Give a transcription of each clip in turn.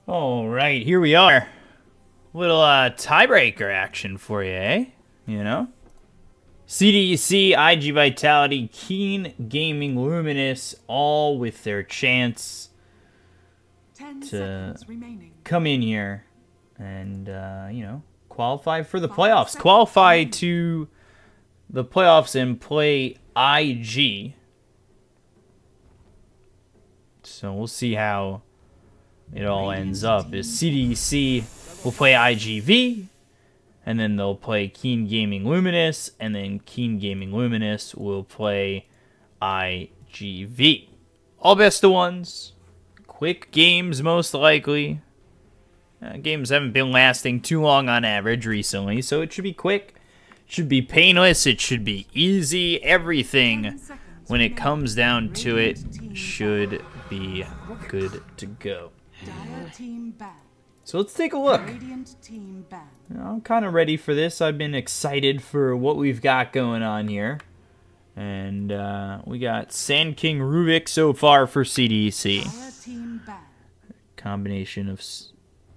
All right, here we are. Little tiebreaker action for you, eh? You know? CDEC, iG.Vitality, Keen Gaming, Luminous, all with their chance to come in here and, you know, qualify for the playoffs. Qualify to the playoffs and play IG. So we'll see how it all ends up. Is CDEC will play iG.V, and then they'll play Keen Gaming Luminous, and then Keen Gaming Luminous will play iG.V. All best of ones. Quick games, most likely. Games haven't been lasting too long on average recently, so it should be quick. It should be painless. It should be easy. Everything, when it comes down to it, should be good to go. So let's take a look. I'm kind of ready for this. I've been excited for what we've got going on here. And we got Sand King Rubik so far for CDEC. Combination of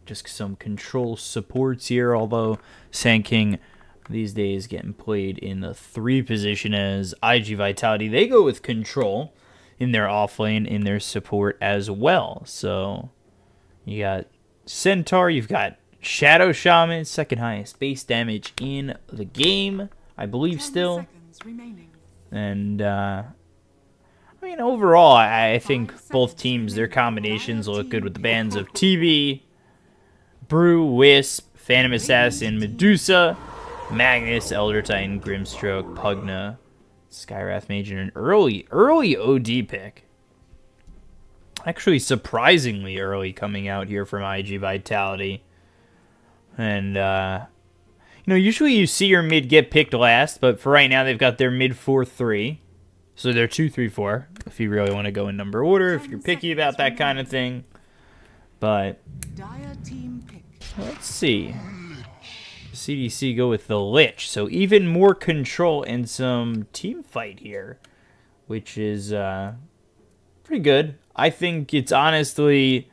just some control supports here, although Sand King these days getting played in the 3 position as iG.Vitality. They go with control in their off lane, in their support as well. So you got Centaur, you've got Shadow Shaman, second highest base damage in the game, I believe still. And, I mean, overall, I think both teams, their combinations look good with the bands of TB, Brew, Wisp, Phantom Assassin, Medusa, Magnus, Elder Titan, Grimstroke, Pugna, Skywrath Mage, and an early OD pick. Actually, surprisingly early coming out here from iG.Vitality. And, you know, usually you see your mid get picked last, but for right now they've got their mid 4-3. So they're 2-3-4, if you really want to go in number order, if you're picky about that kind of thing. But, let's see. CDC go with the Lich, so even more control and some team fight here, which is pretty good. I think it's honestly,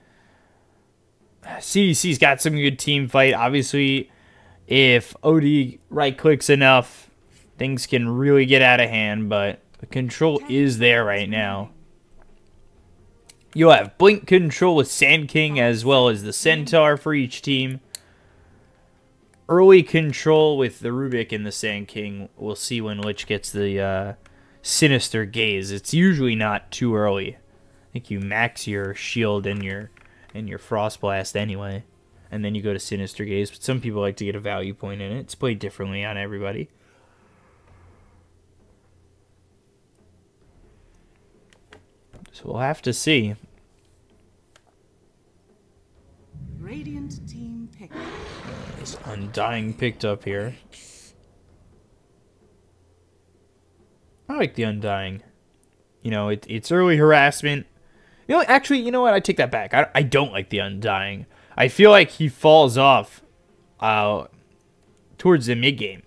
CDC's got some good team fight. Obviously, if OD right-clicks enough, things can really get out of hand, but the control is there right now. You'll have Blink control with Sand King as well as the Centaur for each team. Early control with the Rubik and the Sand King. We'll see when Lich gets the Sinister Gaze. It's usually not too early. I think you max your shield and your Frost Blast anyway, and then you go to Sinister Gaze. But some people like to get a value point in it. It's played differently on everybody. So we'll have to see. Radiant team pick. This Undying picked up here. I like the Undying. You know, it's early harassment. You know, actually, you know what? I take that back. I don't like the Undying. I feel like he falls off towards the mid game.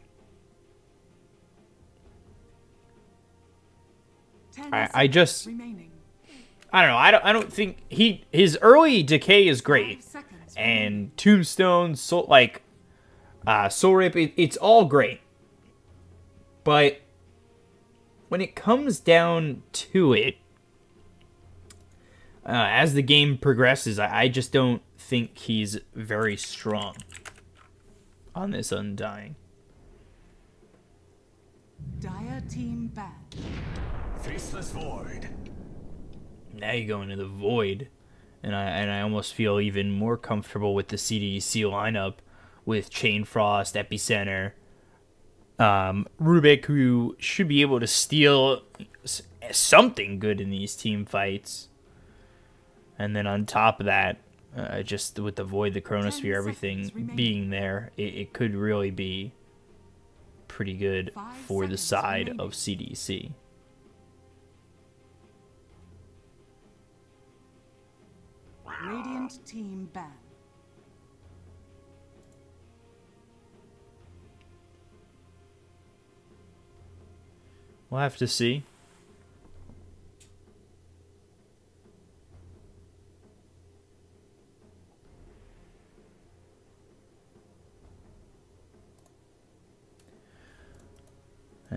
I just, I don't know. I don't think his early decay is great, and Tombstone, Soul Rip, it's all great, but when it comes down to it, as the game progresses, I just don't think he's very strong on this Undying. Dire team bad. Faceless Void. Now you go into the Void, and I almost feel even more comfortable with the CDEC lineup with Chain Frost, Epicenter, Rubik, who should be able to steal something good in these team fights. And then on top of that, just with the Void, the Chronosphere, everything being there, it could really be pretty good for the side of CDC. Radiant team ban. We'll have to see.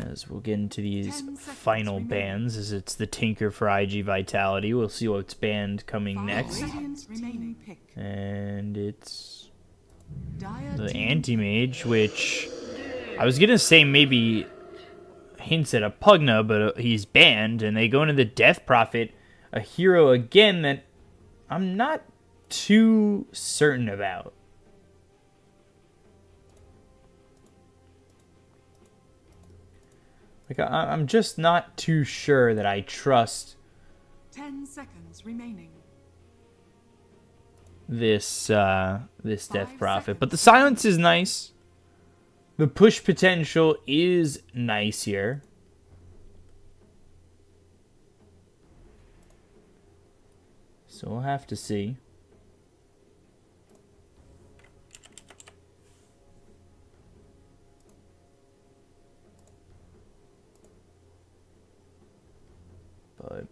as we'll get into these 10 seconds final remaining. bans, as it's the Tinker for iG.Vitality. We'll see what's banned coming 5 next. Radiant remaining pick. And it's Dire the team Anti-Mage, which I was going to say maybe hints at a Pugna, but he's banned, and they go into the Death Prophet, a hero again that I'm not too certain about. Like, I'm just not too sure that I trust 10 seconds remaining. this this Death 5 Prophet. But the seconds. silence is nice. The push potential is nice here. So we'll have to see. But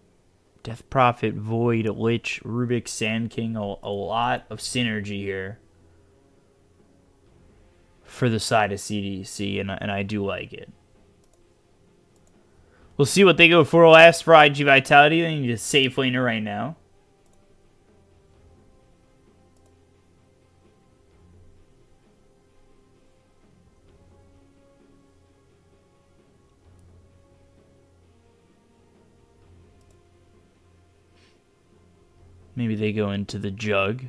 Death Prophet, Void, Lich, Rubik, Sand King, a lot of synergy here for the side of CDEC, and I do like it. We'll see what they go for last for iG.Vitality. They need a safe laner right now. Maybe they go into the Jug.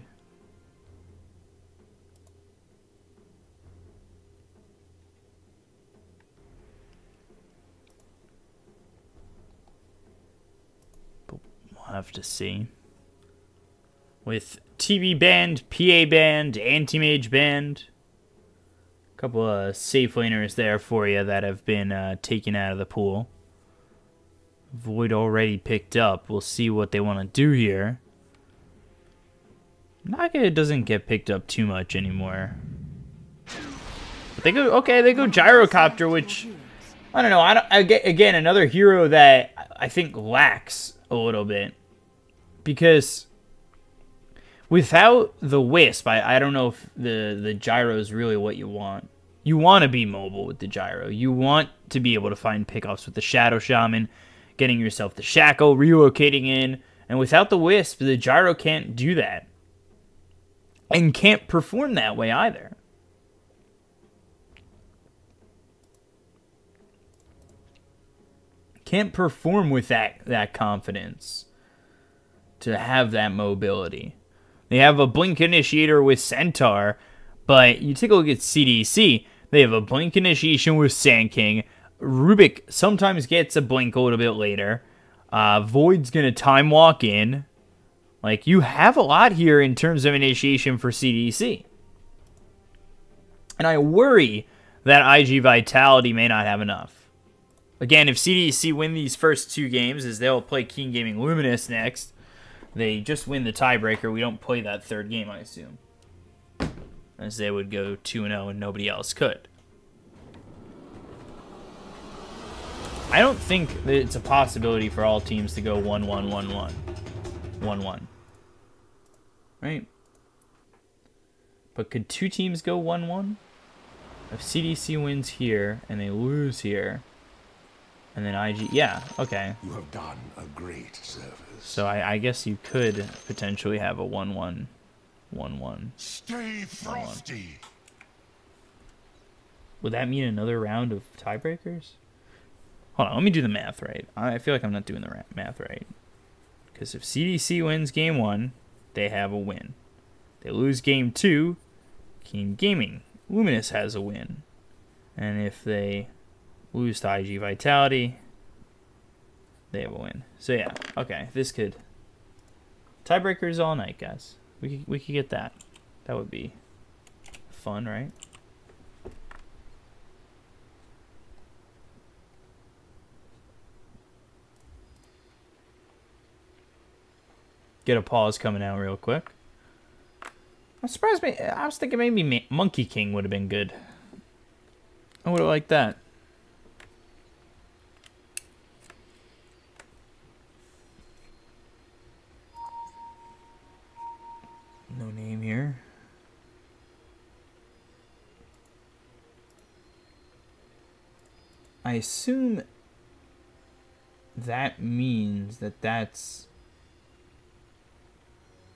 But we'll have to see. With TB banned, PA banned, Anti-Mage banned. A couple of safe laners there for you that have been taken out of the pool. Void already picked up. We'll see what they want to do here. Naga doesn't get picked up too much anymore. But they go, okay, they go Gyrocopter, which, I don't know. Again, another hero that I think lacks a little bit. Because without the Wisp, I don't know if the Gyro is really what you want. You want to be mobile with the Gyro. You want to be able to find pickoffs with the Shadow Shaman, getting yourself the Shackle, relocating in. And without the Wisp, the Gyro can't do that. And can't perform that way either. Can't perform with that confidence to have that mobility. They have a Blink Initiator with Centaur, but you take a look at CDEC, they have a Blink Initiation with Sand King. Rubik sometimes gets a Blink a little bit later. Void's going to Time Walk in. Like, you have a lot here in terms of initiation for CDEC. And I worry that iG.Vitality may not have enough. Again, if CDEC win these first 2 games, as they'll play King Gaming Luminous next, they just win the tiebreaker. We don't play that 3rd game, I assume. As they would go 2-0 and nobody else could. I don't think that it's a possibility for all teams to go 1-1, 1-1. 1-1. Right? But could 2 teams go 1-1? If CDC wins here and they lose here, and then IG... Yeah, okay. You have done a great service. So I guess you could potentially have a 1-1. 1-1. Stay frosty. Would that mean another round of tiebreakers? Hold on, let me do the math right. I feel like I'm not doing the math right. Because if CDC wins game 1, they have a win. They lose game 2, King Gaming Luminous has a win. And if they lose to iG.Vitality, they have a win. So yeah, okay, this could... Tiebreakers all night, guys. We could get that. That would be fun, right? Get a pause coming out real quick. I'm surprised. I was thinking maybe Monkey King would have been good. I would have liked that. No name here. I assume that means that that's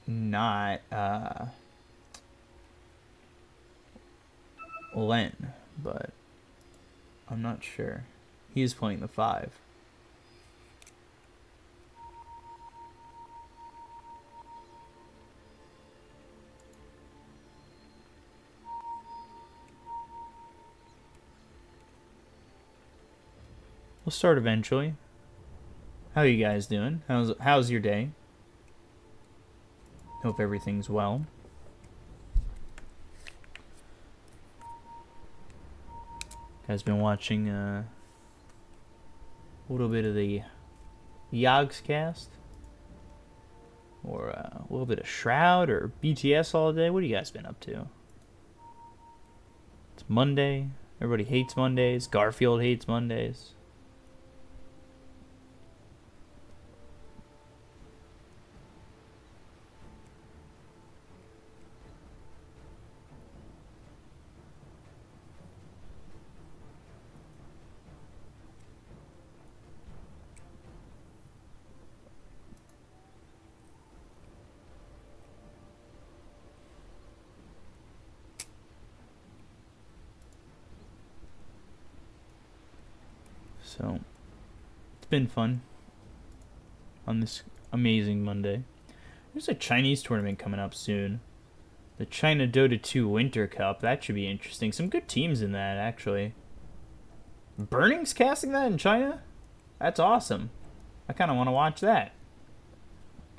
not Len, but I'm not sure. He is playing the 5. We'll start eventually. How are you guys doing? How's your day? Hope everything's well. Guys been watching a little bit of the Yogs cast? Or a little bit of Shroud or BTS all day? What have you guys been up to? It's Monday. Everybody hates Mondays. Garfield hates Mondays. So, it's been fun on this amazing Monday. There's a Chinese tournament coming up soon. The China Dota 2 Winter Cup. That should be interesting. Some good teams in that, actually. Burning's casting that in China? That's awesome. I kind of want to watch that.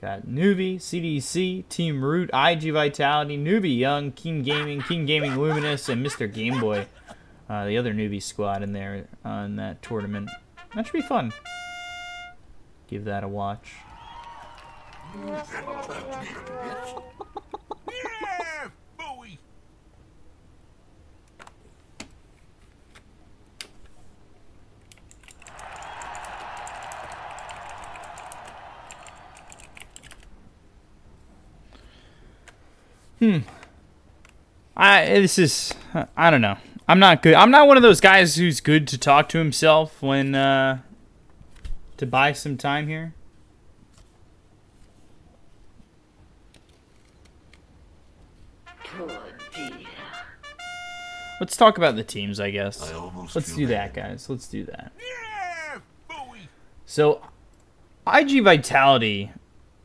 Got Newbie, CDEC, Team Root, iG.Vitality, Newbie Young, King Gaming Luminous, and Mr. Game Boy. The other newbie squad in there in that tournament. That should be fun. Give that a watch. I don't know. I'm not good. I'm not one of those guys who's good to talk to himself when to buy some time here. Let's talk about the teams, I guess. Let's do that, guys. Let's do that. So, iG.Vitality,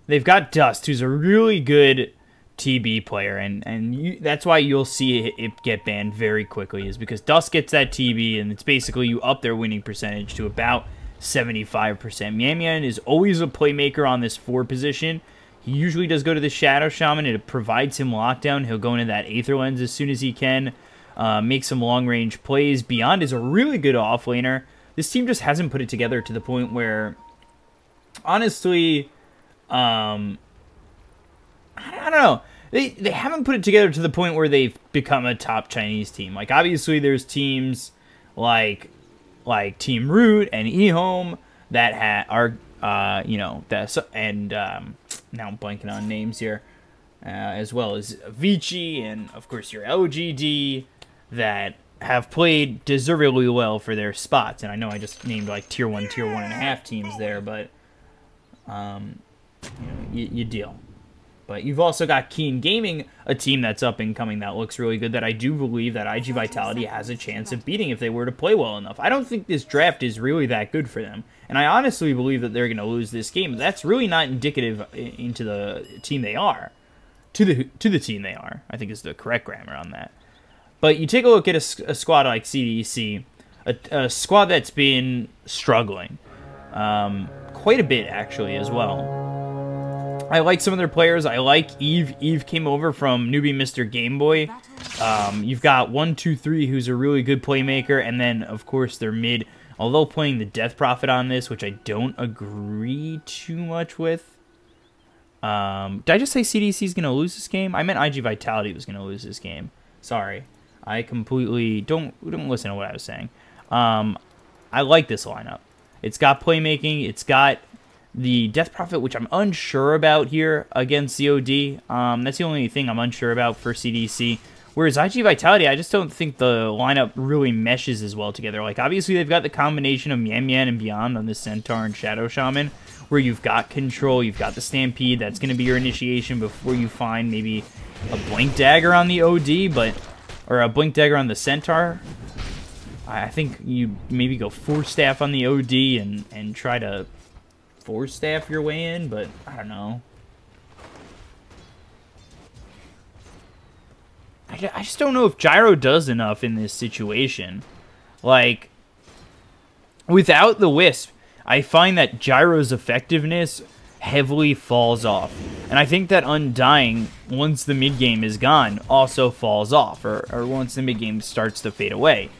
they've got Dust, who's a really good TB player, and that's why you'll see it get banned very quickly, is because Dust gets that TB, and it's basically you up their winning percentage to about 75%. Mian is always a playmaker on this 4 position. He usually does go to the Shadow Shaman. It provides him lockdown. He'll go into that Aether Lens as soon as he can, make some long-range plays. Beyond is a really good offlaner. This team just hasn't put it together to the point where, honestly, I don't know. They haven't put it together to the point where they've become a top Chinese team. Like, obviously, there's teams like Team Root and eHome that are, and now I'm blanking on names here, as well as Vici and, of course, your LGD that have played deservedly well for their spots. And I know I just named, like, Tier 1, Tier 1.5 teams there, but, you deal. But you've also got Keen Gaming, a team that's up and coming that looks really good, that I do believe that iG.Vitality has a chance of beating if they were to play well enough. I don't think this draft is really that good for them, and I honestly believe that they're going to lose this game. That's really not indicative into the team they are. To the team they are, I think is the correct grammar on that. But you take a look at a squad like CDEC, a squad that's been struggling quite a bit, actually, as well. I like some of their players. I like Eve. Eve came over from newbie Mr. Game Boy. You've got 1-2-3, who's a really good playmaker, and then, of course, their mid, although playing the Death Prophet on this, which I don't agree too much with. Did I just say CDC is going to lose this game? I meant iG.Vitality was going to lose this game. Sorry. I completely... Don't listen to what I was saying. I like this lineup. It's got playmaking. It's got the Death Prophet, which I'm unsure about here against COD. That's the only thing I'm unsure about for CDC. Whereas iG.Vitality, I just don't think the lineup really meshes as well together. Like, obviously, they've got the combination of Mian Mian and Beyond on the Centaur and Shadow Shaman, where you've got control, you've got the Stampede, that's going to be your initiation before you find maybe a Blink Dagger on the OD, or a Blink Dagger on the Centaur. I think you maybe go Force Staff on the OD and try to Force Staff your way in, but I don't know. I just don't know if Gyro does enough in this situation. Like, without the Wisp, I find that Gyro's effectiveness heavily falls off. And I think that Undying, once the mid-game is gone, also falls off, or once the mid-game starts to fade away.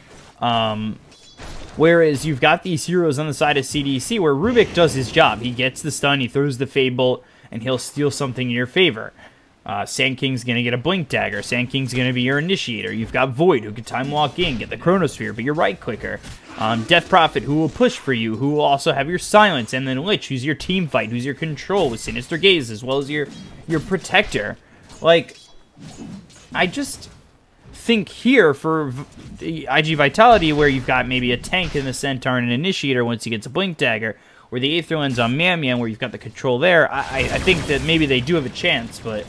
Whereas you've got these heroes on the side of CDEC where Rubik does his job. He gets the stun, he throws the Fade Bolt, and he'll steal something in your favor. Sand King's going to get a Blink Dagger. Sand King's going to be your initiator. You've got Void, who can time walk in, get the Chronosphere, but your right clicker. Death Prophet, who will push for you, who will also have your Silence, and then Lich, who's your team fight, who's your control with Sinister Gaze, as well as your protector. Like, I just think here for the iG.Vitality, where you've got maybe a tank in the Centaur and an initiator once he gets a Blink Dagger, or the Aether Lens on Mian Mian, where you've got the control there, I think that maybe they do have a chance, but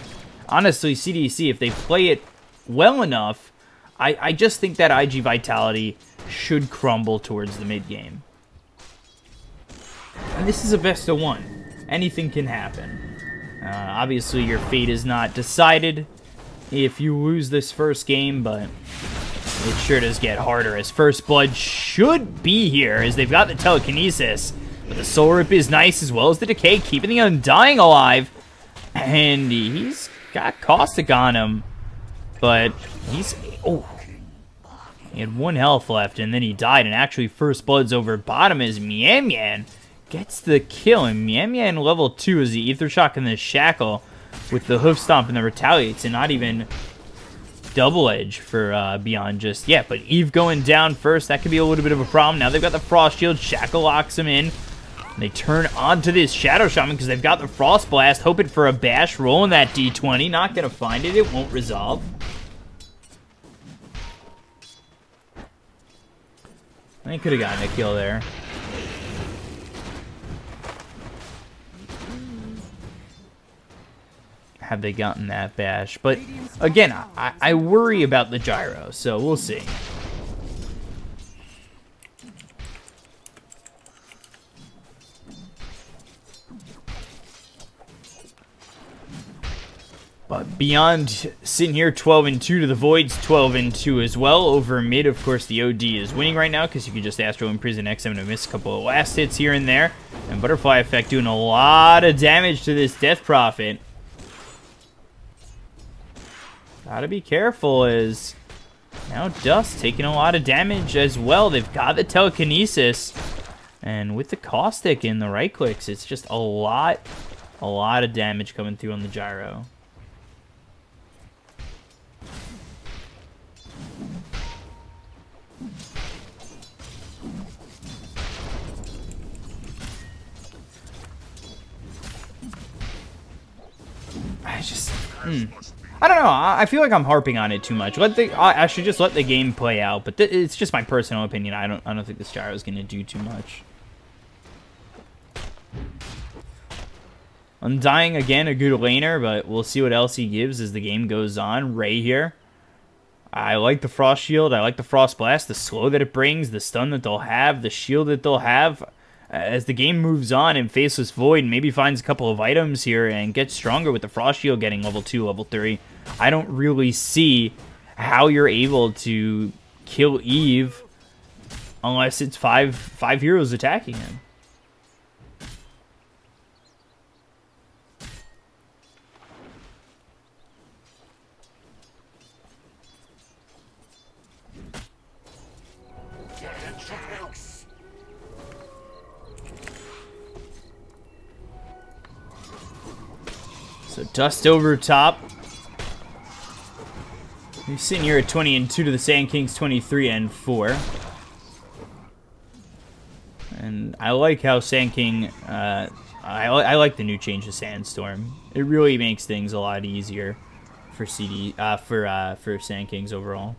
honestly, CDEC, if they play it well enough, I just think that iG.Vitality should crumble towards the mid-game. And this is a best of one. Anything can happen. Obviously, your fate is not decided if you lose this first game, but it sure does get harder, as First Blood should be here, as they've got the Telekinesis. But the Soul Rip is nice, as well as the Decay, keeping the Undying alive. And he's got Caustic on him, but he's... Oh, he had 1 health left, and then he died, and actually First Blood's over bottom as Mian Mian gets the kill, and Mian Mian level 2 is the Ether Shock and the Shackle with the Hoof Stomp and the Retaliates, and not even Double Edge for Beyond just yet. But Eve going down first, that could be a little bit of a problem. Now they've got the Frost Shield, Shackle locks him in. They turn onto this Shadow Shaman because they've got the Frost Blast, hoping for a bash, rolling that D20. Not going to find it. It won't resolve. They could have gotten a kill there. Have they gotten that bash? But again, I worry about the Gyro, so we'll see. But Beyond sitting here 12-2 to the Void's 12-2 as well. Over mid, of course, the OD is winning right now because you can just Astro Imprison X7 to miss a couple of last hits here and there. And Butterfly Effect doing a lot of damage to this Death Prophet. Gotta be careful, as now Dust taking a lot of damage as well. They've got the Telekinesis, and with the Caustic in the right clicks, it's just a lot of damage coming through on the Gyro. I don't know. I feel like I'm harping on it too much. I should just let the game play out. But it's just my personal opinion. I don't think this Gyro is going to do too much. Undying again, a good laner, but we'll see what else he gives as the game goes on. Ray here. I like the Frost Shield. I like the Frost Blast. The slow that it brings, the stun that they'll have, the shield that they'll have. As the game moves on and Faceless Void maybe finds a couple of items here and gets stronger with the Frost Shield getting level 2, level 3, I don't really see how you're able to kill Eve unless it's five heroes attacking him. So Dust over top. He's sitting here at 20-2 to the Sand Kings 23-4. And I like how Sand King, I like the new change to Sandstorm. It really makes things a lot easier for for Sand Kings overall.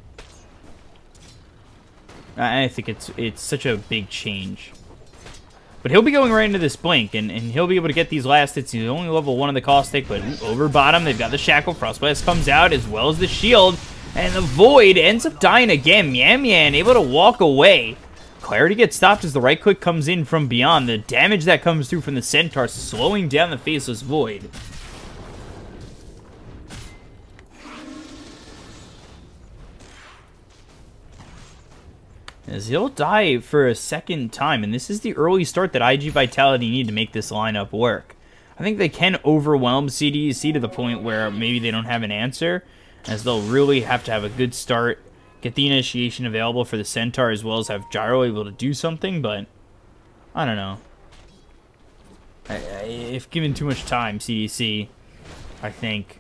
I think it's such a big change. But he'll be going right into this blink, and he'll be able to get these last hits. He's only level 1 of the caustic, but over bottom, they've got the Shackle. Frostblast comes out, as well as the shield. And the Void ends up dying again. Mian Mian able to walk away. Clarity gets stopped as the right click comes in from beyond. The damage that comes through from the Centaur slowing down the Faceless Void. As he'll die for a second time, and this is the early start that iG.Vitality need to make this lineup work. I think they can overwhelm CDEC to the point where maybe they don't have an answer, as they'll really have to have a good start, get the initiation available for the Centaur, as well as have Gyro able to do something, but I don't know. If given too much time, CDC, I think,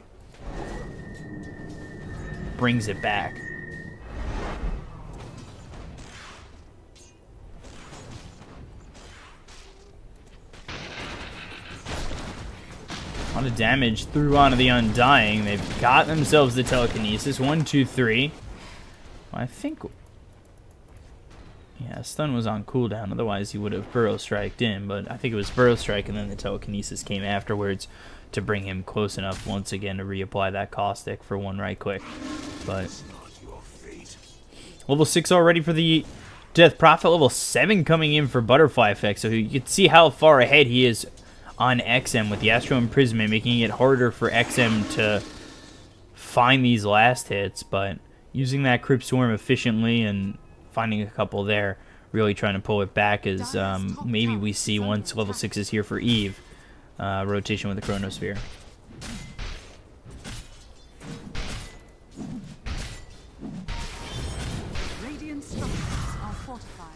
brings it back. A lot of damage through onto the Undying. They've got themselves the telekinesis. 1, 2, 3. I think... yeah, stun was on cooldown. Otherwise, he would have Burrow Striked in. But I think it was Burrow Strike, and then the telekinesis came afterwards to bring him close enough once again to reapply that caustic for one right click. But level 6 already for the Death Prophet. Level 7 coming in for Butterfly Effect. So you can see how far ahead he is on XM with the Astro Imprisonment, making it harder for XM to find these last hits, but using that Crypt Swarm efficiently and finding a couple there, really trying to pull it back as maybe we see once level 6 is here for Eve, rotation with the Chronosphere.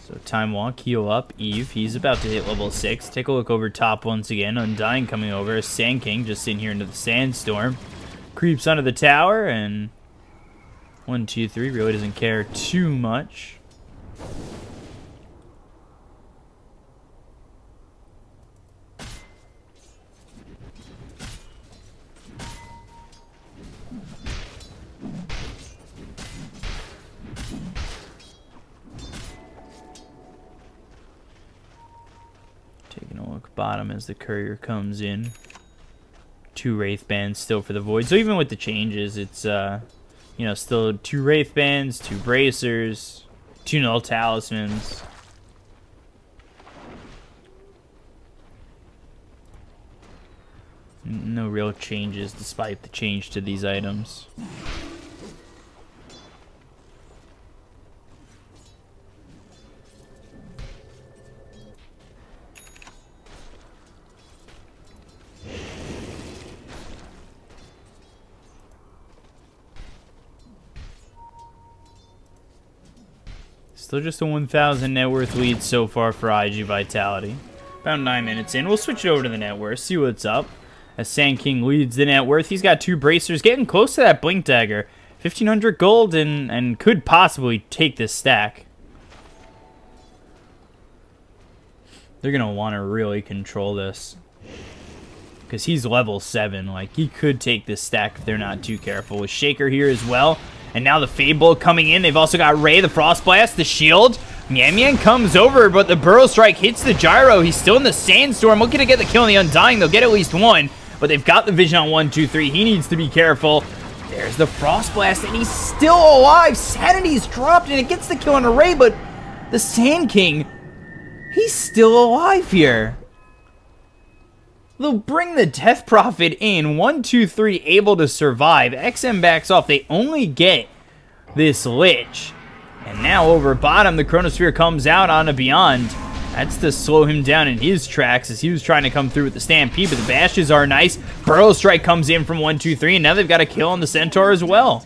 So Time Walk, heal up, Eve. He's about to hit level 6. Take a look over top once again. Undying coming over. Sand King just sitting here into the Sandstorm. Creeps under the tower, and 1, 2, 3 really doesn't care too much. Taking a look bottom as the courier comes in. 2 Wraith Bands still for the Void. So even with the changes, it's you know, still 2 Wraith Bands, 2 Bracers, 2 Null Talismans. No real changes despite the change to these items. Still just a 1,000 net worth lead so far for iG.Vitality. About 9 minutes in. We'll switch it over to the net worth, see what's up. As Sand King leads the net worth. He's got 2 bracers, getting close to that Blink Dagger. 1,500 gold and could possibly take this stack. They're going to want to really control this, because he's level 7. Like, he could take this stack if they're not too careful. With Shaker here as well. And now the Fable coming in. They've also got Ray, the Frost Blast, the shield. Mian Mian comes over, but the Burrow Strike hits the Gyro. He's still in the Sandstorm, looking to get the kill on the Undying. They'll get at least 1, but they've got the vision on 1, 2, 3. He needs to be careful. There's the Frost Blast, and he's still alive. Sanity's dropped, and it gets the kill on Ray, but the Sand King, he's still alive here. They'll bring the Death Prophet in. 1, 2, 3 able to survive. XM backs off. They only get this Lich. And now over bottom, the Chronosphere comes out on a Beyond. That's to slow him down in his tracks as he was trying to come through with the Stampede, but the Bashes are nice. Burrow Strike comes in from 1, 2, 3, and now they've got a kill on the Centaur as well.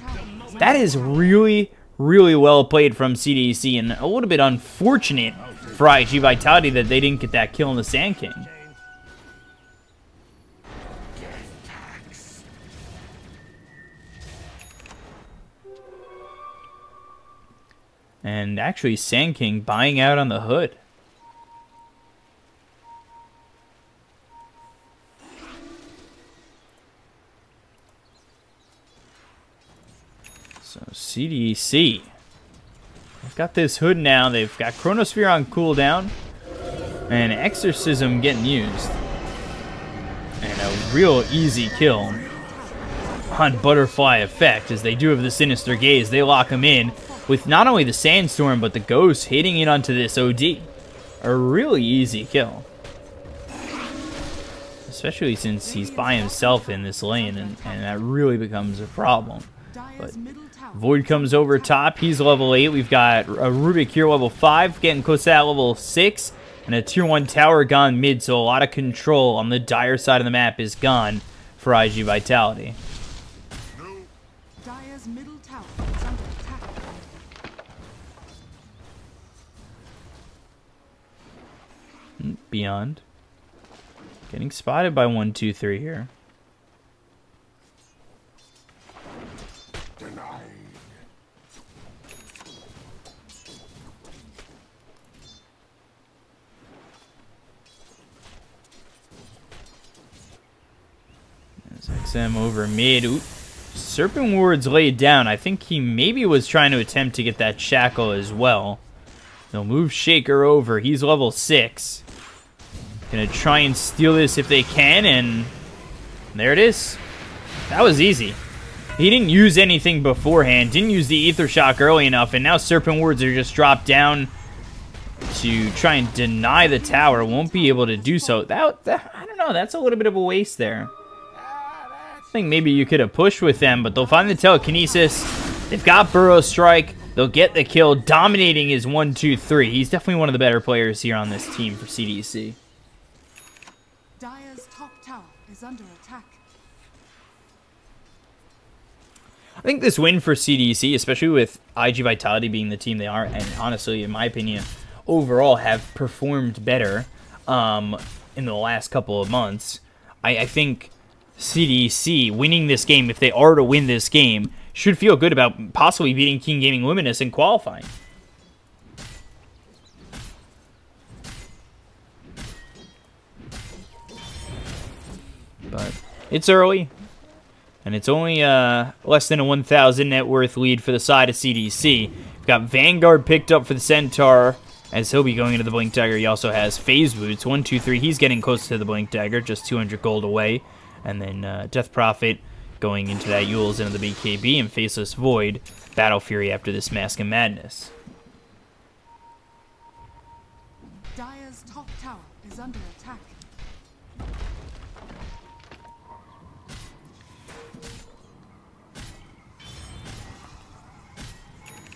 That is really, really well played from CDEC, and a little bit unfortunate for iG.Vitality that they didn't get that kill on the Sand King. And actually, Sand King buying out on the Hood. So CDEC. They've got this hood now. They've got Chronosphere on cooldown. And Exorcism getting used. And a real easy kill on Butterfly Effect, as they do have the Sinister Gaze. They lock him in with not only the Sandstorm, but the Ghost hitting in onto this OD. A really easy kill. Especially since he's by himself in this lane, and that really becomes a problem. But Void comes over top. He's level 8. We've got a Rubik here, level 5, getting close to that level 6. And a tier 1 tower gone mid, so a lot of control on the dire side of the map is gone for iG.Vitality. Dire's middle tower is under attack. Beyond. Getting spotted by 1, 2, 3 here. Denied. XM over mid. Ooh. Serpent Ward's laid down. I think he maybe was trying to attempt to get that Shackle as well. They'll move Shaker over. He's level 6. Gonna try and steal this if they can, and there it is. That was easy. He didn't use anything beforehand. Didn't use the Ether Shock early enough, and now Serpent Wards are just dropped down to try and deny the tower. Won't be able to do so. I don't know. That's a little bit of a waste there. I think maybe you could have pushed with them, but they'll find the Telekinesis. They've got Burrow Strike. They'll get the kill. Dominating is 1, 2, 3. He's definitely one of the better players here on this team for CDEC. Dire's top tower is under attack. I think this win for CDEC, especially with iG.Vitality being the team they are, and honestly, in my opinion, overall have performed better in the last couple of months. I think CDEC winning this game, if they are to win this game, should feel good about possibly beating King Gaming Luminous in qualifying. But it's early, and it's only less than a 1,000 net worth lead for the side of CDEC. We've got Vanguard picked up for the Centaur, as he'll be going into the Blink Dagger. He also has Phase Boots, 1, 2, 3. He's getting close to the Blink Dagger, just 200 gold away. And then Death Prophet going into that Yule's into the BKB, and Faceless Void, Battle Fury after this Mask of Madness. Dire's top tower is under attack.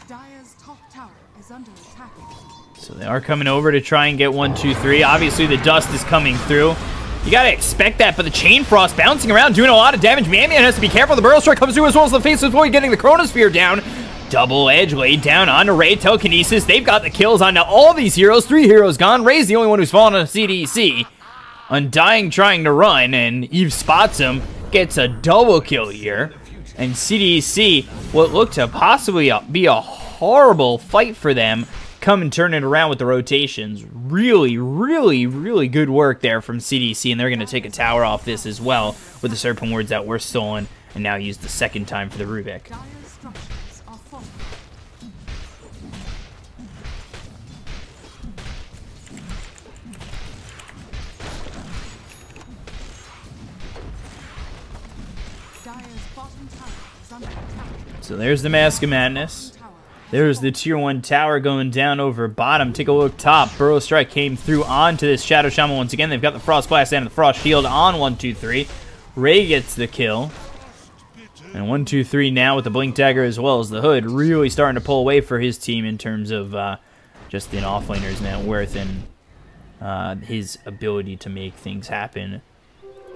Dire's top tower is under attack. So they are coming over to try and get 1, 2, 3. Obviously, the dust is coming through. You gotta expect that, but the Chain Frost bouncing around, doing a lot of damage. Mamian has to be careful. The Burrow Strike comes through, as well as the Faceless Void getting the Chronosphere down. Double Edge laid down onto Ray. Telekinesis. They've got the kills onto all these heroes. 3 heroes gone. Ray's the only one who's fallen on CDEC. Undying trying to run, and Eve spots him. Gets a double kill here. And CDEC, what looked to possibly be a horrible fight for them, come and turn it around with the rotations. Really, really, really good work there from CDEC, and they're going to take a tower off this as well with the Serpent Wards that were stolen and now used the second time for the Rubik. Dire's structures are falling. Dire's bottom tower is under attack. So there's the Mask of Madness. There's the tier 1 tower going down over bottom. Take a look top. Burrow Strike came through onto this Shadow Shaman once again. They've got the Frost Blast and the Frost Shield on 1, 2, 3. Ray gets the kill. And 1, 2, 3 now with the Blink Dagger as well as the Hood. Really starting to pull away for his team in terms of just an offlaner's net worth and his ability to make things happen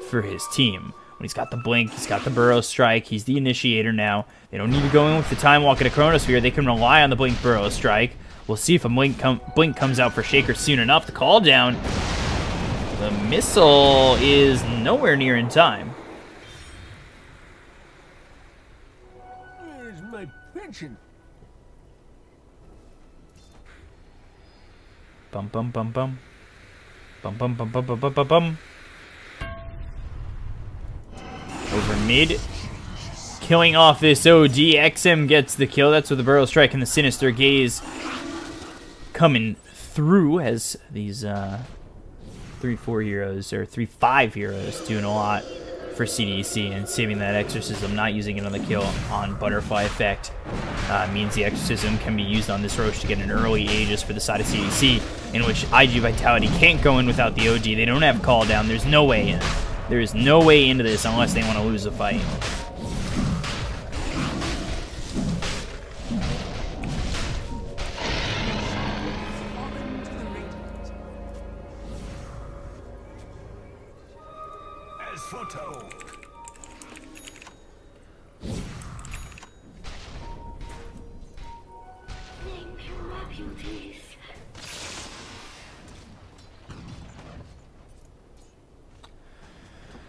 for his team. When he's got the Blink, he's got the Burrow Strike, he's the initiator now. They don't need to go in with the Time Walk and a Chronosphere. They can rely on the Blink Burrow Strike. We'll see if a Blink comes out for Shaker soon enough. The call down. The missile is nowhere near in time. Where's my pension? Bum bum bum bum. Bum bum bum bum bum bum bum bum. Over mid. killing off this OD. XM gets the kill. That's with the Burrow Strike and the Sinister Gaze coming through as these 3-4 heroes, or 3-5 heroes, doing a lot for CDEC and saving that Exorcism. Not using it on the kill on Butterfly Effect means the Exorcism can be used on this Roche to get an early Aegis for the side of CDEC, in which iG.Vitality can't go in without the OD. They don't have call down. There's no way in. There is no way into this unless they want to lose a fight. As foretold.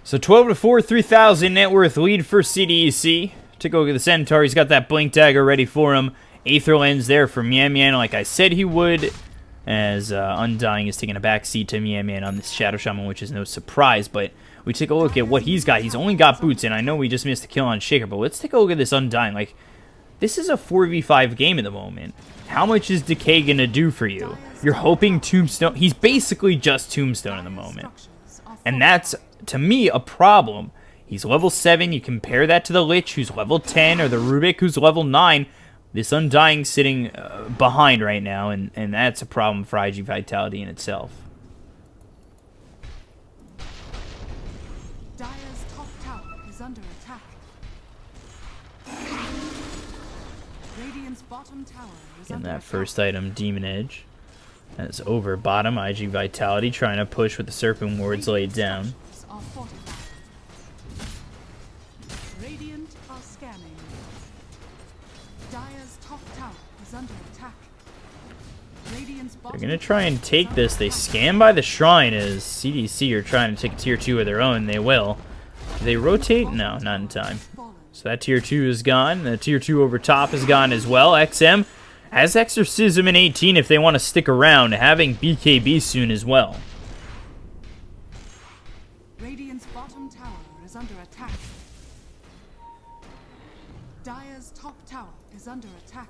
So 12-4, 3,000 net worth lead for CDEC. Took a look at the Centaur. He's got that Blink Dagger ready for him. Aether Lens there for Mian Mian, like I said he would. As Undying is taking a backseat to Mian Mian on this Shadow Shaman, which is no surprise. But we take a look at what he's got. He's only got boots, and I know we just missed a kill on Shaker, but let's take a look at this Undying. Like, this is a 4v5 game at the moment. How much is Decay going to do for you? You're hoping Tombstone... He's basically just Tombstone at the moment. And that's, to me, a problem. He's level 7. You compare that to the Lich, who's level 10, or the Rubik, who's level 9. This Undying sitting behind right now, and that's a problem for iG.Vitality in itself. Dire's top tower is under attack. Radiant's bottom tower is In under that attack. first item, Demon Edge. That's over bottom. iG.Vitality trying to push with the Serpent Wards laid down. Are fortified. Radiant are scanning. Dire's top tower is under attack. Radiant's bottom They're going to try and take this. They scan by the Shrine as CDC are trying to take a tier 2 of their own. They will. Do they rotate? No, not in time. So that tier 2 is gone. The tier 2 over top is gone as well. XM has Exorcism in 18 if they want to stick around, having BKB soon as well. Radiant's bottom tower is under attack. Dire's top tower is under attack.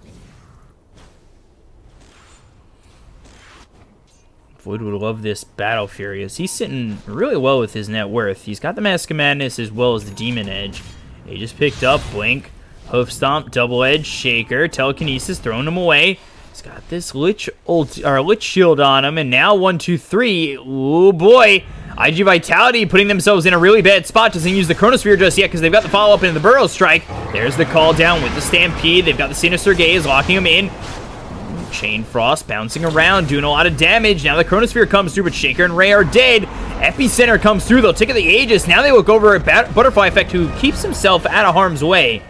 Void would love this Battle Fury, as he's sitting really well with his net worth. He's got the Mask of Madness as well as the Demon Edge. He just picked up Blink, Hoof Stomp, Double Edge, Shaker, Telekinesis, throwing him away. He's got this Lich Shield on him, and now 1, 2, 3. Oh boy. iG.Vitality putting themselves in a really bad spot. Doesn't use the Chronosphere just yet because they've got the follow-up into the Burrow Strike. There's the call down with the Stampede. They've got the Sinister Gaze locking him in. Chain Frost bouncing around, doing a lot of damage. Now the Chronosphere comes through, but Shaker and Ray are dead. Epicenter comes through. They'll take the Aegis. Now they look over at Butterfly Effect, who keeps himself out of harm's way.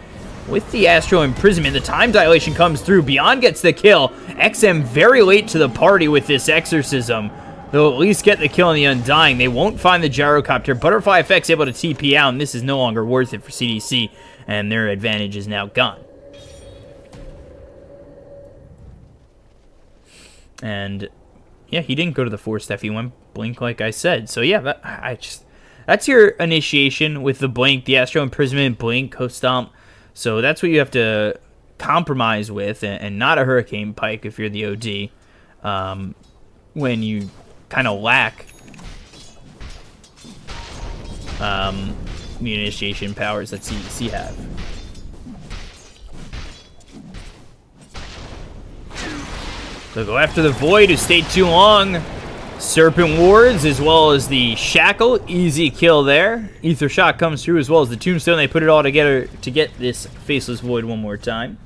With the Astral Imprisonment, the Time Dilation comes through. Beyond gets the kill. XM very late to the party with this Exorcism. They'll at least get the kill on the Undying. They won't find the Gyrocopter. Butterfly Effect's able to TP out, and this is no longer worth it for CDC, and their advantage is now gone. And yeah, he didn't go to the 4-step. He went Blink, like I said. So yeah, that's your initiation with the Blink, the Astral Imprisonment, Blink, Coast Stomp. So that's what you have to compromise with, and not a Hurricane Pike if you're the OD. When you kind of lack the initiation powers that CDC have. They'll go after the Void, who stayed too long. Serpent Wards, as well as the Shackle. Easy kill there. Ether Shot comes through, as well as the Tombstone. They put it all together to get this Faceless Void one more time.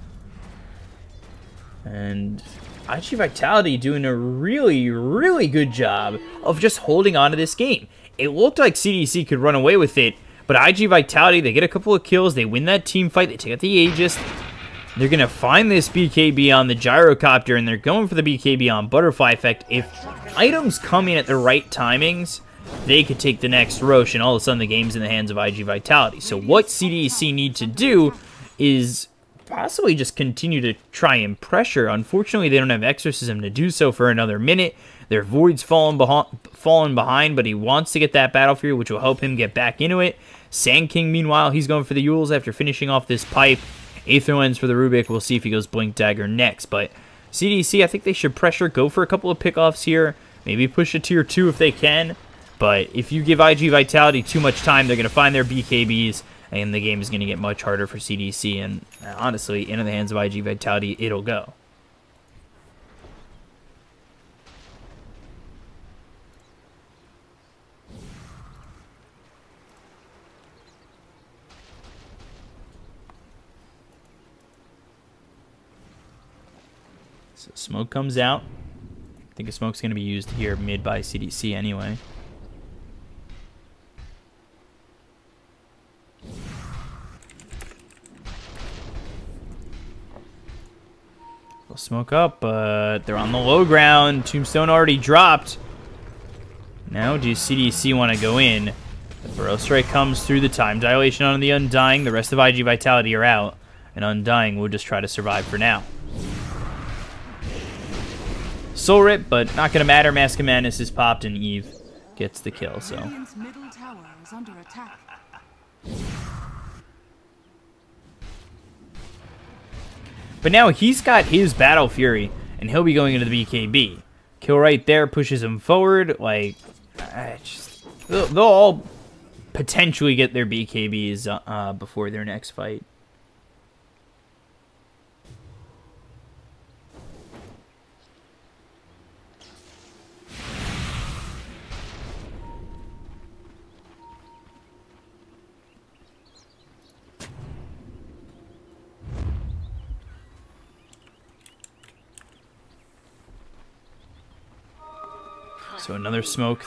And iG.Vitality doing a really, really good job of just holding on to this game. It looked like CDC could run away with it, but iG.Vitality, they get a couple of kills. They win that team fight. They take out the Aegis. They're going to find this BKB on the Gyrocopter, and they're going for the BKB on Butterfly Effect. If items come in at the right timings, they could take the next Roche, and all of a sudden the game's in the hands of iG.Vitality. So what CDEC need to do is possibly just continue to try and pressure. Unfortunately, they don't have Exorcism to do so for another minute. Their Void's fallen behind, but he wants to get that Battle Fury, which will help him get back into it. Sand King, meanwhile, he's going for the Yules after finishing off this pipe. Aether Lens for the Rubik. We'll see if he goes Blink Dagger next. But CDC, I think they should pressure, go for a couple of pickoffs here. Maybe push a tier 2 if they can. But if you give iG.Vitality too much time, they're going to find their BKBs, and the game is going to get much harder for CDC. And honestly, into the hands of iG.Vitality, it'll go. So smoke comes out. I think a smoke's going to be used here mid by CDC anyway. They'll smoke up, but they're on the low ground. Tombstone already dropped. Now do CDC want to go in? The Burrow Strike comes through, the time dilation on the Undying. The rest of iG.Vitality are out, and Undying will just try to survive for now. Soul Rip, but not going to matter. Mask of Madness is popped, and Eve gets the kill. So Radiant's middle tower is under attack. but now he's got his Battle Fury, and he'll be going into the BKB. Kill right there pushes him forward. Like, they'll all potentially get their BKBs before their next fight. So another smoke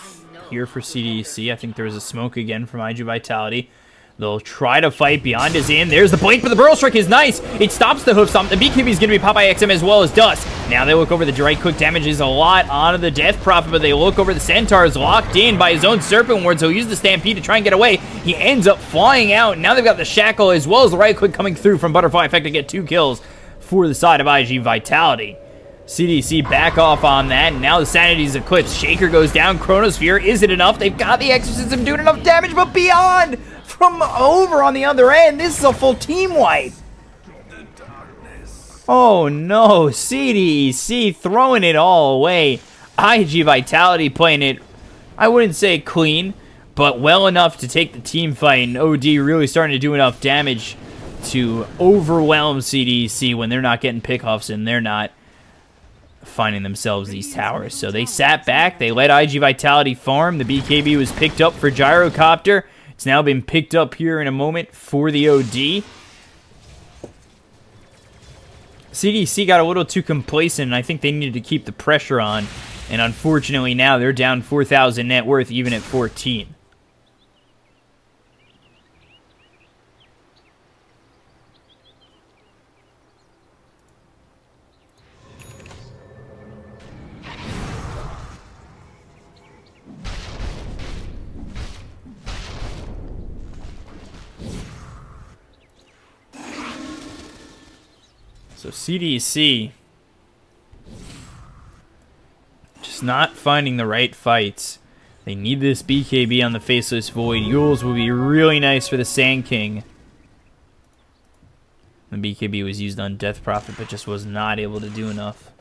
here for CDEC. I think there was a smoke again from iG.Vitality. They'll try to fight beyond his in. There's the blink, but the Burrow Strike is nice. It stops the hoof stomp. The BKB is going to be popped by XM as well as Dust. Now they look over the right quick damage is a lot onto the Death Prophet, but they look over the Centaur is locked in by his own Serpent Ward, so he'll use the Stampede to try and get away. He ends up flying out. Now they've got the Shackle as well as the right click coming through from Butterfly Effect to get 2 kills for the side of iG.Vitality. CDC back off on that, and now the Sanity's Eclipse. Shaker goes down, Chronosphere, is it enough? They've got the Exorcism doing enough damage, but beyond from over on the other end, this is a full team wipe. Oh no, CDEC throwing it all away. iG.Vitality playing it, I wouldn't say clean, but well enough to take the team fight, and OD really starting to do enough damage to overwhelm CDEC when they're not getting pickoffs and they're not finding themselves these towers. So they sat back, they let iG.Vitality farm. The BKB was picked up for Gyrocopter. It's now been picked up here in a moment for the OD. CDC got a little too complacent, and I think they needed to keep the pressure on. And unfortunately now they're down 4,000 net worth even at 14. So CDC just not finding the right fights. They need this BKB on the Faceless Void. Yules will be really nice for the Sand King. The BKB was used on Death Prophet, but just was not able to do enough.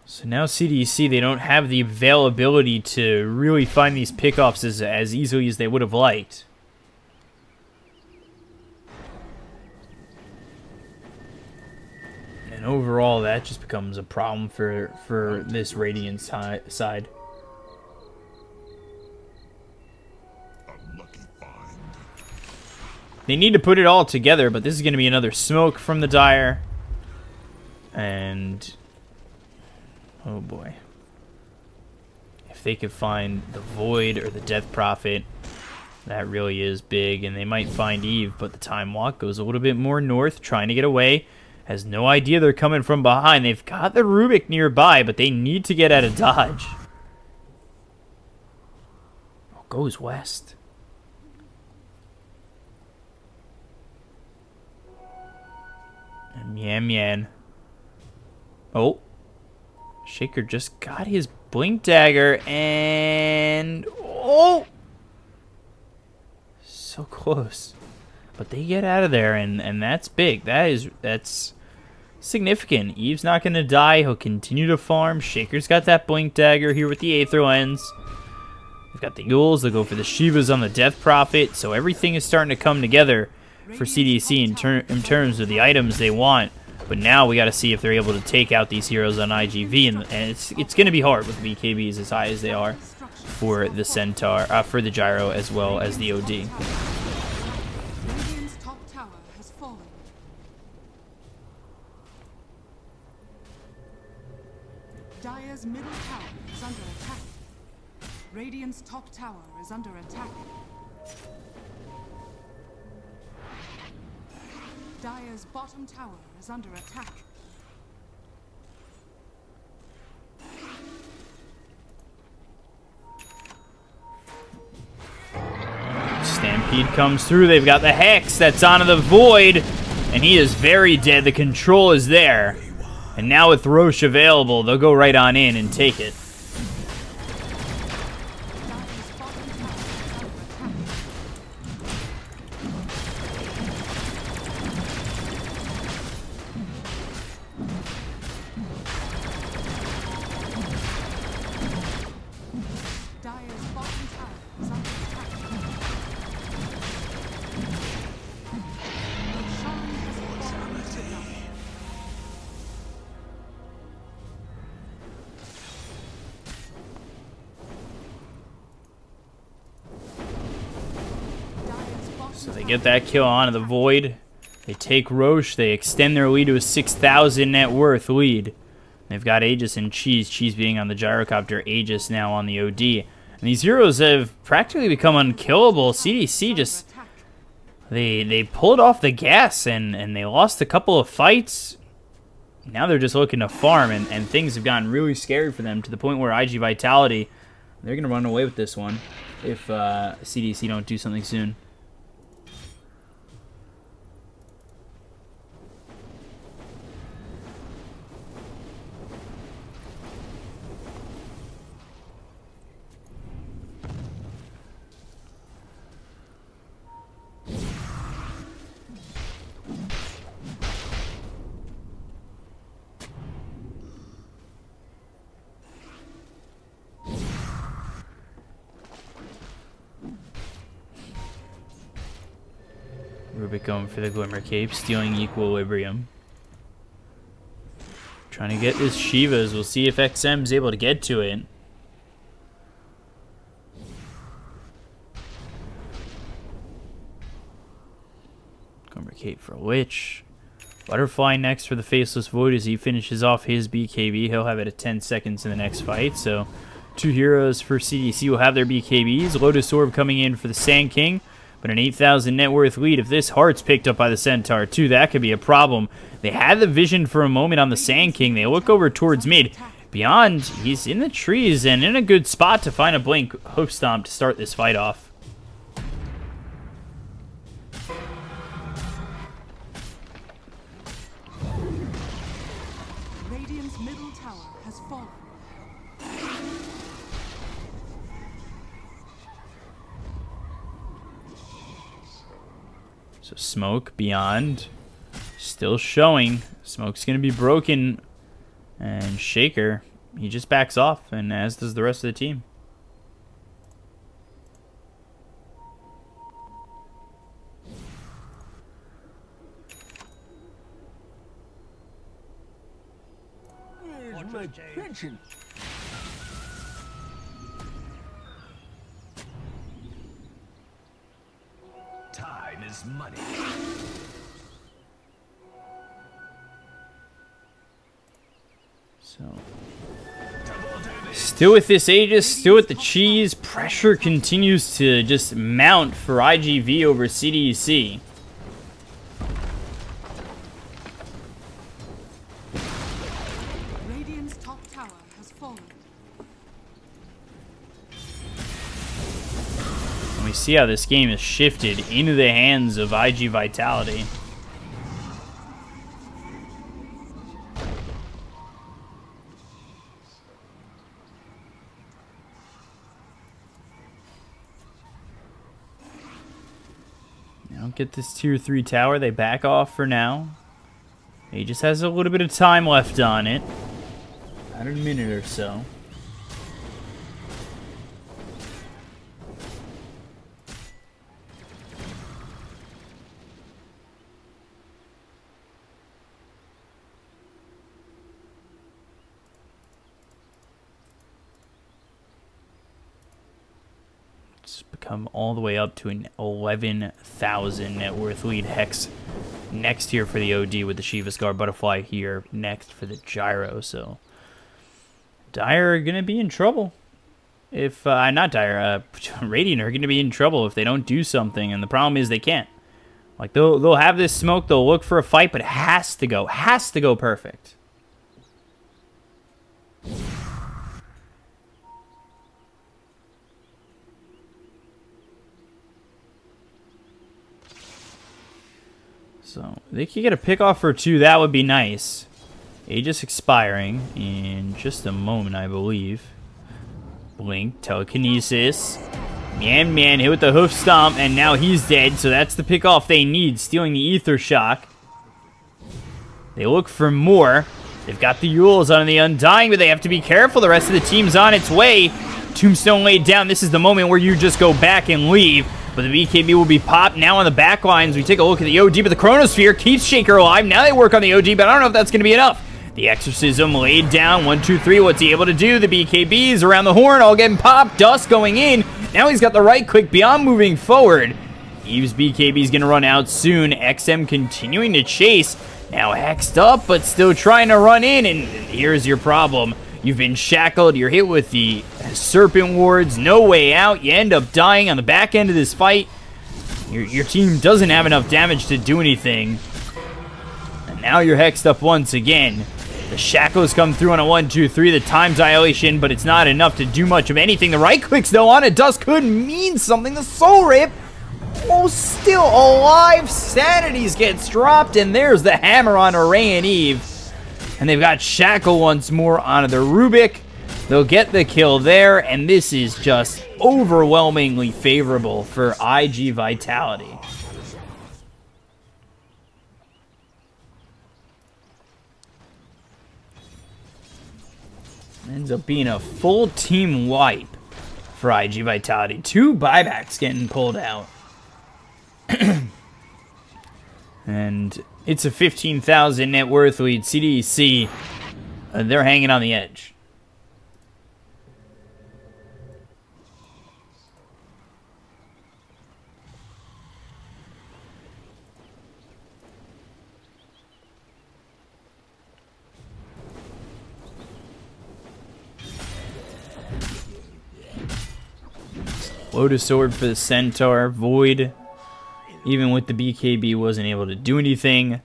So now CDC, they don't have the availability to really find these pickoffs as easily as they would have liked. And overall, that just becomes a problem for this Radiant side. They need to put it all together, but this is going to be another smoke from the Dire. And... oh boy. If they could find the Void or the Death Prophet, that really is big. And they might find Eve, but the Time Walk goes a little bit more north, trying to get away. Has no idea they're coming from behind. They've got the Rubik nearby, but they need to get out of dodge. Oh, goes west. And Yan. Oh. Shaker just got his Blink Dagger, and... oh! So close. But they get out of there, and that's big. That's significant. Eve's not going to die. He'll continue to farm. Shaker's got that Blink Dagger here with the Aether Lens. They've got the Yules. They'll go for the Shivas on the Death Prophet. So everything is starting to come together for CDEC in terms of the items they want. But now we got to see if they're able to take out these heroes on iG.V, and it's going to be hard with BKBs as high as they are for the Centaur, for the Gyro as well as the OD. Radiant's top tower has fallen. Dire's middle tower is under attack. Radiant's top tower is under attack. Dire's bottom tower is under attack. Stampede comes through. They've got the Hex that's onto the Void, and he is very dead. The control is there. And now with Roche available, they'll go right on in and take it. So they get that kill onto the Void. They take Roche. They extend their lead to a 6,000 net worth lead. They've got Aegis and Cheese. Cheese being on the Gyrocopter. Aegis now on the OD. And these heroes have practically become unkillable. CDC just... They pulled off the gas and they lost a couple of fights. Now they're just looking to farm, and things have gotten really scary for them to the point where iG.Vitality, they're going to run away with this one if CDC don't do something soon. Rubik going for the Glimmer Cape, stealing Equilibrium. Trying to get this Shivas. We'll see if XM's able to get to it. Glimmer Cape for Lich. Butterfly next for the Faceless Void as he finishes off his BKB. He'll have it at 10 seconds in the next fight. So, two heroes for CDC will have their BKBs. Lotus Orb coming in for the Sand King. But an 8,000 net worth lead. If this Heart's picked up by the Centaur too, that could be a problem. They had the vision for a moment on the Sand King. They look over towards mid. Beyond, he's in the trees and in a good spot to find a Blink Hoof Stomp to start this fight off. Radiant's middle tower has fallen. So Smoke, Beyond, still showing. Smoke's going to be broken. And Shaker, he just backs off, and as does the rest of the team. Where's my pension? Time is money. So, still with this Aegis, still with the cheese. Pressure continues to just mount for iG.V over CDEC. Radiant's top tower has fallen. And we see how this game has shifted into the hands of iG.Vitality. Get this tier 3 tower. They back off for now. He just has a little bit of time left on it. About a minute or so. Become all the way up to an 11,000 net worth lead. Hex next here for the OD with the Shiva's Guard Butterfly here next for the Gyro. So Dire are gonna be in trouble if not Dire, Radiant are gonna be in trouble if they don't do something. And the problem is they can't. Like they'll have this smoke, they'll look for a fight, but it has to go perfect. So they could get a pick off or two. That would be nice. Aegis expiring in just a moment, I believe. Blink, telekinesis. Man hit with the hoof stomp, and now he's dead. So that's the pick off they need. Stealing the Ether Shock. They look for more. They've got the Yules on the Undying, but they have to be careful. The rest of the team's on its way. Tombstone laid down. This is the moment where you just go back and leave. But the BKB will be popped now on the back lines. We take a look at the OD, but the Chronosphere keeps Shaker alive. Now they work on the OD, but I don't know if that's going to be enough. The Exorcism laid down. 1, 2, 3. What's he able to do? The BKBs around the horn, all getting popped. Dust going in. Now he's got the right click beyond moving forward. Eve's BKB is going to run out soon. XM continuing to chase. Now hexed up, but still trying to run in. And here's your problem. You've been shackled. You're hit with the Serpent Wards. No way out. You end up dying on the back end of this fight. Your team doesn't have enough damage to do anything. And now you're hexed up once again. The shackles come through on a 1, 2, 3. The time dilation, but it's not enough to do much of anything. The right clicks, though, on a Dust could mean something. The Soul Rip, oh, still alive. Sanities gets dropped, and there's the hammer on Array and Eve. And they've got Shackle once more onto the Rubik. They'll get the kill there, and this is just overwhelmingly favorable for iG.Vitality. Ends up being a full team wipe for iG.Vitality. 2 buybacks getting pulled out. And it's a 15,000 net worth lead. CDEC, they're hanging on the edge. Lotus Sword for the Centaur. Void, even with the BKB, wasn't able to do anything.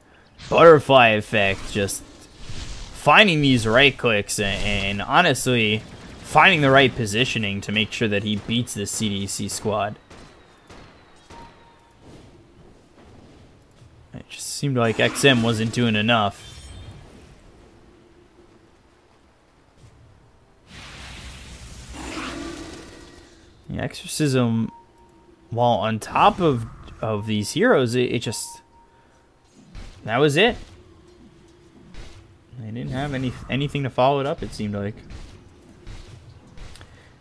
Butterfly effect, just finding these right clicks and honestly finding the right positioning to make sure that he beats the CDEC squad. It just seemed like XM wasn't doing enough. The Exorcism, while on top of these heroes, it just, that was it. They didn't have anything to follow it up, it seemed like.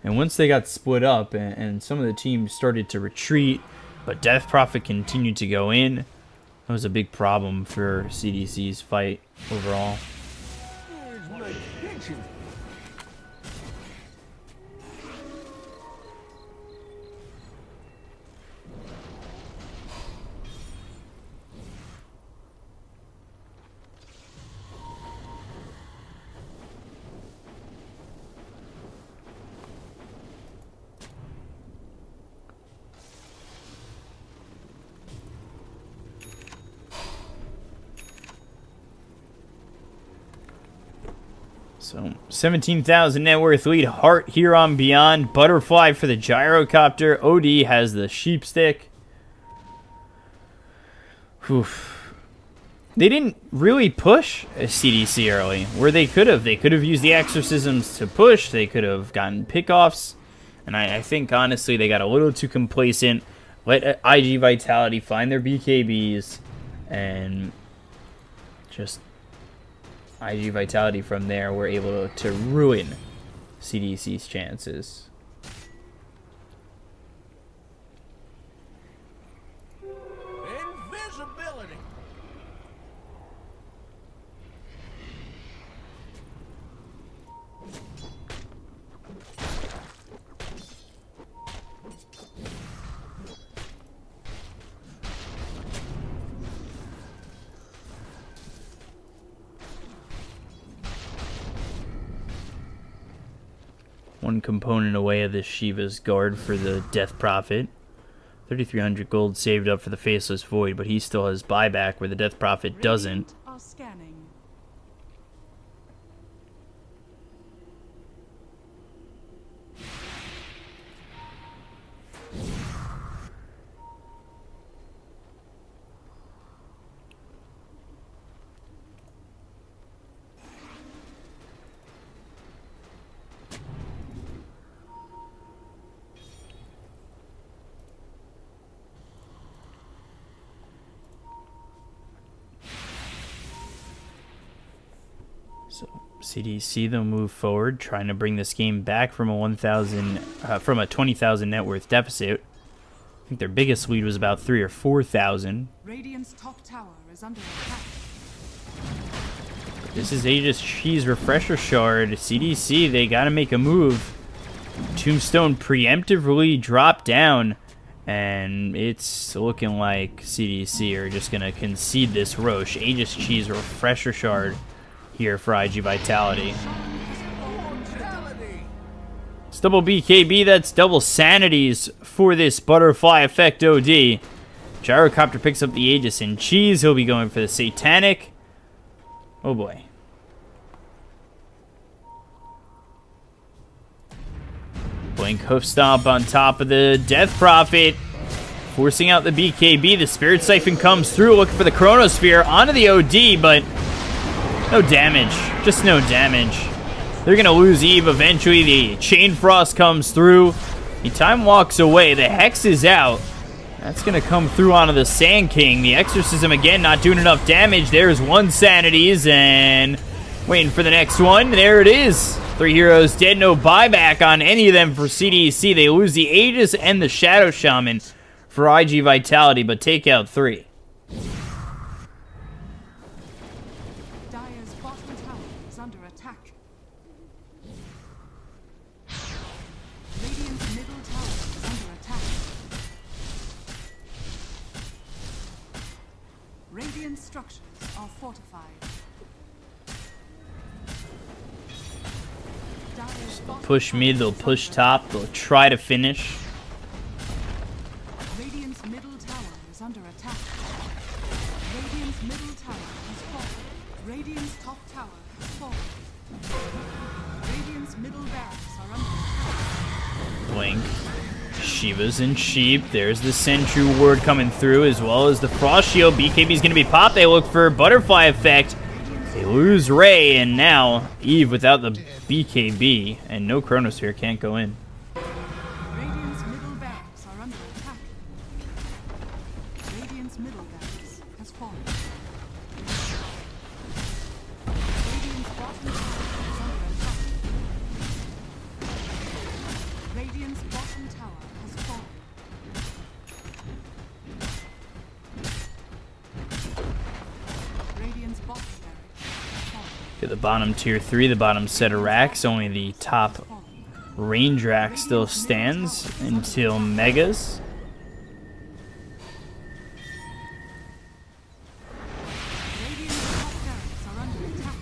And once they got split up and some of the teams started to retreat, but Death Prophet continued to go in, that was a big problem for CDC's fight overall. So 17,000 net worth lead. Heart here on Beyond. Butterfly for the gyrocopter. OD has the sheep stick. Oof. They didn't really push a CDC early, where they could have. They could have used the exorcisms to push. They could have gotten pickoffs. And I think, honestly, they got a little too complacent. Let iG.Vitality find their BKBs. And just iG.Vitality from there were able to ruin CDC's chances. Invisibility. One component away of this Shiva's guard for the Death Prophet. 3,300 gold saved up for the Faceless Void, but he still has buyback where the Death Prophet doesn't. Are scanning. So CDC they'll move forward, trying to bring this game back from a 20,000 net worth deficit. I think their biggest lead was about 3,000 or 4,000. Radiant's top tower is under attack. This is iG.V's refresher shard. CDC, they gotta make a move. Tombstone preemptively dropped down, and it's looking like CDC are just gonna concede this Roche. iG.V's refresher shard here for iG.Vitality. It's double BKB, that's double sanities for this butterfly effect OD. Gyrocopter picks up the Aegis and Cheese. He'll be going for the Satanic. Oh boy. Blink Hoof Stomp on top of the Death Prophet, forcing out the BKB. The Spirit Siphon comes through, looking for the Chronosphere onto the OD, but no damage. Just no damage. They're going to lose Eve eventually. The Chain Frost comes through. The Time walks away. The Hex is out. That's going to come through onto the Sand King. The Exorcism, again, not doing enough damage. There's one Sanities, and waiting for the next one. There it is. 3 heroes dead. No buyback on any of them for CDC. They lose the Aegis and the Shadow Shaman for iG.Vitality, but take out 3. Dire's bottom tower is under attack. Radiant's middle tower is under attack. Radiant structures are fortified. Dire's bottom Push mid, they'll push top, they'll try to finish. Radiant's middle tower is under attack. Radiant's middle tower has fallen. Radiant's top tower has fallen. Radiant's middle barracks are under attack. Blink. Shivas and Sheep. There's the Sentry Ward coming through, as well as the Frost Shield. BKB's going to be popped. They look for Butterfly Effect. They lose Ray, and now Eve without the BKB, and no Chronosphere can't go in. Radiant's middle barracks are under attack. Radiant's middle barracks has fallen. Radiant's bottom tower is under attack. Radiant's bottom tower has fallen. Radiant's bottom barracks has fallen. At the bottom tier 3, the bottom set of racks, only the top range rack still stands until Megas. Radiant's top barracks are under attack.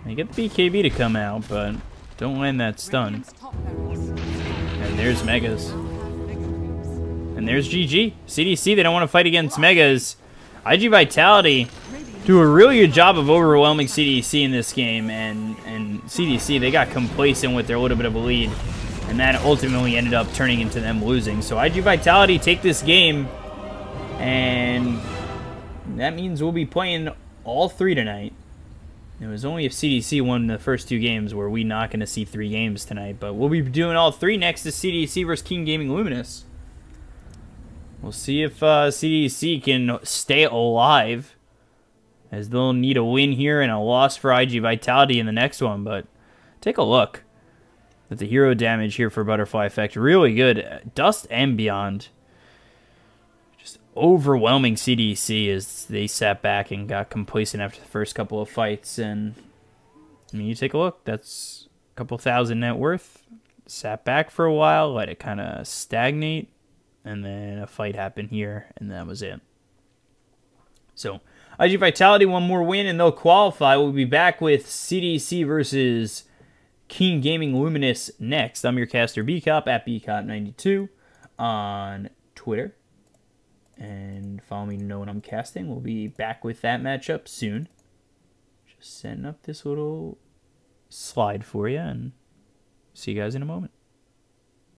They get the BKB to come out, but don't land that stun. Radiant's top barracks And there's Megas. have victories. And there's GG. CDC, they don't want to fight against Megas. iG.Vitality, do a really good job of overwhelming CDEC in this game, and CDEC, they got complacent with their little bit of a lead, and that ultimately ended up turning into them losing. So iG.Vitality take this game, and that means we'll be playing all 3 tonight. It was only if CDEC won the first 2 games were we not going to see 3 games tonight, but we'll be doing all 3 next to CDEC versus King Gaming Luminous. We'll see if CDEC can stay alive, as they'll need a win here and a loss for iG.Vitality in the next one. But take a look at the hero damage here for Butterfly Effect. Really good. Dust and Beyond. Just overwhelming CDEC as they sat back and got complacent after the first couple of fights. And I mean, you take a look. That's a couple thousand net worth. Sat back for a while, let it kind of stagnate. And then a fight happened here, and that was it. So iG.Vitality, 1 more win, and they'll qualify. We'll be back with CDEC versus King Gaming Luminous next. I'm your caster, Bkop, at Bkop92 on Twitter. And follow me to know when I'm casting. We'll be back with that matchup soon. Just setting up this little slide for you, and see you guys in a moment.